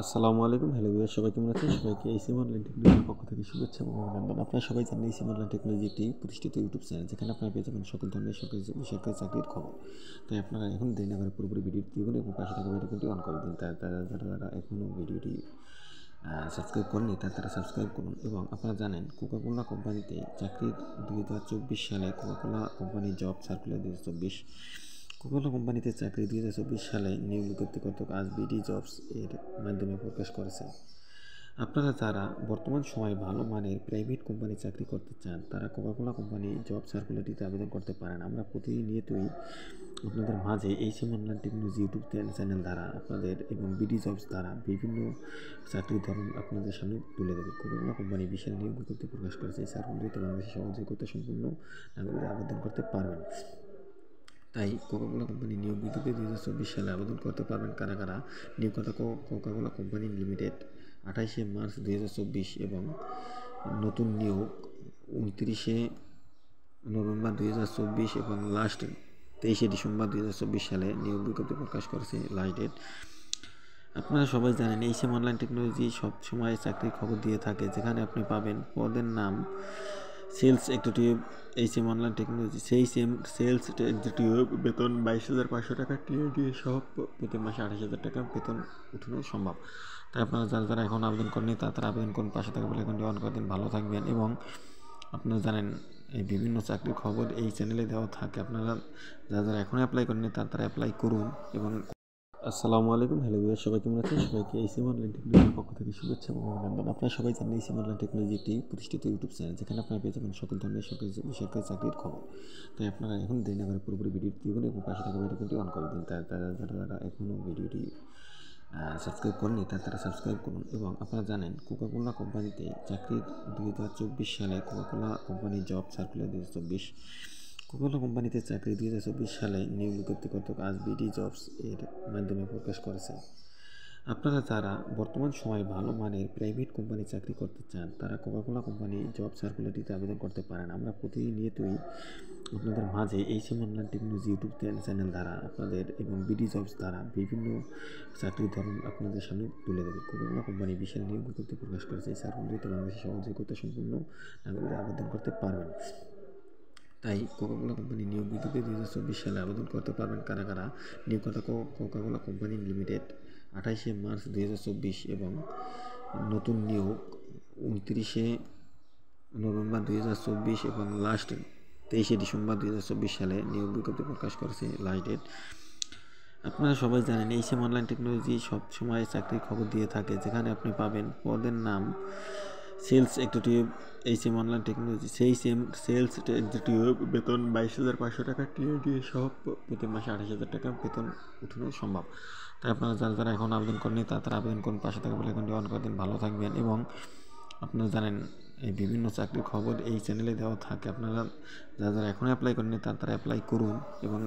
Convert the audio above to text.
আসসালামু আলাইকুম। Hello viewer, সবাই কেমন আছেন? সবাইকে এসএম অনলাইন টেকনোলজির পক্ষ থেকে শুভেচ্ছা এবং অভিনন্দন। আপনারা সবাই জানেন এসএম অনলাইন টেকনোলজি একটি প্রতিষ্ঠিত ইউটিউব চ্যানেল, যেখানে আপনারা পেয়ে যাবেন সকল ধরনের সরকারি চাকরির খবর। তাই আপনারা এখন দেরি না করে পুরোপুরি ভিডিওটি দেখুন এবং পাশে থাকা বেল অন করে দিন। যারা এখনও ভিডিওটি সাবস্ক্রাইব করেনি তারা সাবস্ক্রাইব করুন। এবং আপনারা জানেন কোকাকোলা কোম্পানিতে চাকরির 2024 সালে Coca Cola company job circular 2024 Coca Cola কোম্পানিতে চাকরি 2024 সালে নিয়োগ বিজ্ঞপ্তি কর্তৃক আজ বিডি জবস এর মাধ্যমে প্রকাশ করেছে। আপনারা যারা বর্তমান সময়ে ভালো মানের প্রাইভেট কোম্পানি চাকরি করতে চান, তারা কোকাকোলা কোম্পানি জব সার্কুলারটিতে আবেদন করতে পারেন। আমরা প্রতিনিয়তই আপনাদের মাঝে SM online technology YouTube channel দ্বারা আপনাদের এবং বিডি জবস দ্বারা বিভিন্ন চাকরির ধরন আপনাদের সামনে তুলে দেবে। কোকাকোলা কোম্পানি বিশাল নিয়োগ বিজ্ঞপ্তি প্রকাশ করেছে। এই সার্কুলারটিতে বাংলাদেশের সহযোগিতা সম্পূর্ণ নাগরিকরা আবেদন করতে পারবেন। তাই কোকাকোলা কোম্পানি নিয়োগ বিজ্ঞপ্তি 2024 সালে আবেদন করতে পারবেন কারা নিয়োগকর্তা কোকাকোলা কোম্পানি লিমিটেড 28শে মার্চ 2024 এবং নতুন নিয়োগ 29শে নভেম্বর 2024 এবং লাস্ট 23শে ডিসেম্বর 2024 সালে নিয়োগ বিজ্ঞপ্তি প্রকাশ করেছে লাস্ট ডেট। আপনারা সবাই জানেন এসএম অনলাইন টেকনোলজি সব সময় চাকরির খবর দিয়ে থাকে, যেখানে আপনি পাবেন পদের নাম sales executive SM online technology sales executive, বেতন 22,500 টাকা টিএডিএ সহ প্রতি মাসে 28,000 টাকা বেতন উঠানো সম্ভব। তাই আপনারা যারা এখন আবেদন করেনি তারা আবেদন করুন, পাশে থাকা বেল আইকনটি অন করে দিন। ভালো থাকবেন। এবং আপনারা জানেন এই বিভিন্ন চাকরির খবর এই চ্যানেলে দেওয়া থাকে। আপনারা যারা এখন অ্যাপ্লাই করেনি তারা অ্যাপ্লাই করুন। এবং আসসালামু আলাইকুম। হ্যালো ভিউয়ার, সবাই কেমন আছেন? সবাইকে এসএম অনলাইন টেকনোলজির পক্ষ থেকে শুভেচ্ছা এবং অভিনন্দন। আপনারা সবাই জানেন এসএম অনলাইন টেকনোলজি একটি প্রতিষ্ঠিত ইউটিউব চ্যানেল, যেখানে আপনারা পেয়ে যাবেন সকল ধরনের সরকারি চাকরির খবর। তাই আপনারা এখন দেরি না করে পুরোপুরি ভিডিওটি দেখুন এবং পাশে থাকা বেল অন করে দিন। যারা এখনও ভিডিওটি সাবস্ক্রাইব করেনি তারা সাবস্ক্রাইব করুন। এবং আপনারা জানেন কোকাকোলা কোম্পানিতে চাকরির 2024 সালে Coca Cola company job circular 2024 Coca Cola কোম্পানিতে চাকরি 2024 সালে নিয়োগ বিজ্ঞপ্তি কর্তৃক আজ বিডি জবস এর মাধ্যমে প্রকাশ করেছে। আপনারা যারা বর্তমান সময়ে ভালো মানের প্রাইভেট কোম্পানি চাকরি করতে চান, তারা কোকাকোলা কোম্পানি জব সার্কুলারটিতে আবেদন করতে পারেন। আমরা প্রতিনিয়তই আপনাদের মাঝে SM online technology YouTube channel দ্বারা আপনাদের এবং বিডি জবস দ্বারা বিভিন্ন চাকরির ধরন আপনাদের সামনে তুলে দেবে। কোকাকোলা কোম্পানি বিশাল নিয়োগ বিজ্ঞপ্তি প্রকাশ করেছে। এই সার্কুলারটিতে বাংলাদেশের সহযোগিতা সম্পূর্ণ নাগরিকরা আবেদন করতে পারবেন। তাই কোকাকোলা কোম্পানি নিয়োগ বিজ্ঞপ্তি 2024 সালে আবেদন করতে পারবেন কারা নিয়োগকর্তা কোকাকোলা কোম্পানি লিমিটেড 28শে মার্চ 2024 এবং নতুন নিয়োগ 29শে নভেম্বর 2024 এবং লাস্ট 23শে ডিসেম্বর 2024 সালে নিয়োগ বিজ্ঞপ্তি প্রকাশ করেছে লাস্ট ডেট। আপনারা সবাই জানেন এসএম অনলাইন টেকনোলজি সব সময় চাকরির খবর দিয়ে থাকে, যেখানে আপনি পাবেন পদের নাম sales executive SM online technology sales executive, বেতন 22,500 টাকা টিএডিএ সহ প্রতি মাসে 28,000 টাকা বেতন উঠানো সম্ভব। তাই আপনারা যারা এখন আবেদন করেনি তারা আবেদন করুন, পাশে থাকা বেল আইকনটি অন করে দিন। ভালো থাকবেন। এবং আপনারা জানেন এই বিভিন্ন চাকরির খবর এই চ্যানেলে দেওয়া থাকে। আপনারা যারা এখন অ্যাপ্লাই করেনি তারা অ্যাপ্লাই করুন। এবং